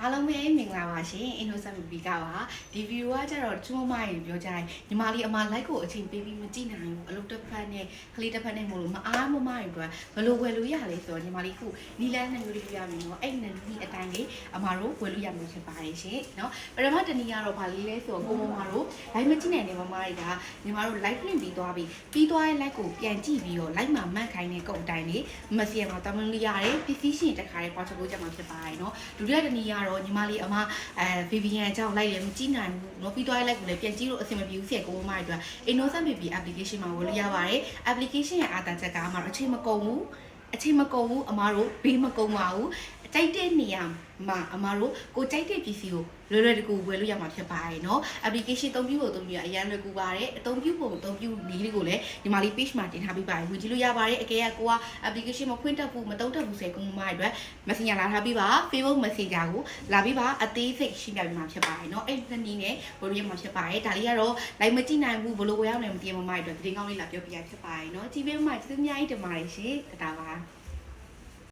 အားလုံးပဲမင်္ဂလာပါရှင် Innocent Baby ကပါဒီဗီဒီယိုကကျတော့ကျမမရေပြောကြရင်ညီမလေးအမ like ကိုအချိန်ပေးပြီးမကြည့်နိုင်ဘူးအလုပ်တစ်ဖက်နဲ့ကလေးတစ်ဖက်နဲ့မို့လို့မအားမမရေအတွက်ဘယ်လိုဝယ်လို့ရလဲဆိုတော့ညီမလေးခုနီလန်းနှစ်မျိုးလေးပြရမယ်နော်အဲ့ဒီနှစ်အတိုင်းလေးအမတို့ဝယ်လို့ရမှာဖြစ်ပါတယ်ရှင်နော်ပထမတနည်းကတော့ဗာလေးလဲဆိုတော့ကိုမမတို့ like မကြည့်နိုင်တဲ့မမတွေကညီမတို့ like ပြင်ပြီးသွားရင် like ကိုပြန်ကြည့်ပြီးတော့ like မှာမှတ်ခိုင်းတဲ့ကုတ်အတိုင်းလေးမစီရမှာတမန်လေးရတယ် PC ရှင်တခါလေးပွားချက်လို့ကြမှာဖြစ်ပါတယ်နော်ဒုတိယတနည်းကတော့ညီမလေးအမVPN အကြောင်းလိုက်ရမကြည့်နိုင်ဘူးเนาะပြီးသွားလိုက်ကိုလည်းပြန်ကြည့်လို့အဆင်မပြေဘူးဆရာကိုမမအတွက် Innocent Baby application မှာဝယ်လို့ရပါတယ် application ရဲ့အားသာချက်ကအမတို့အချိန်မကုန်ဘူးအမတို့ဘေးမကုန်ပါဘူးကြိုက်တဲ့နေရာမှာအမတို့ကိုကြိုက်တဲ့ပစ္စည်းကိုလွယ်တကူဝယ်လို့ရမှာဖြစ်ပါတယ်เนาะ application သုံးပြုဖို့သုံးပြုအရင်လွယ်ကူပါတယ်အသုံးပြုဖို့သုံးပြုနည်းလေးကိုလည်းဒီမှာလေး page မှာတင်ထားပေးပါတယ်ဝင်ကြည့်လို့ရပါတယ်အကယ်ကကိုက application မဖွင့်တတ်ဘူးမသုံးတတ်ဘူးဆိုရင်ကိုမမအတွက် messenger လာထားပေးပါ Facebook messenger ကိုလာပေးပါအသေးစိတ်ရှင်းပြပေးမှာဖြစ်ပါတယ်เนาะအဲ့ဒီနည်းနဲ့ဝယ်လို့ရမှာဖြစ်ပါတယ်ဒါလေးကတော့ like မကြည့်နိုင်ဘူးဘလို့ဝယ်ရအောင်လည်းမသိမမအတွက်ဒီကောင်းလေးလာပြောပြရဖြစ်ပါတယ်เนาะကြည့်ပေးမှကျေးဇူးအများကြီးတင်ပါတယ်ရှင်တတားပါ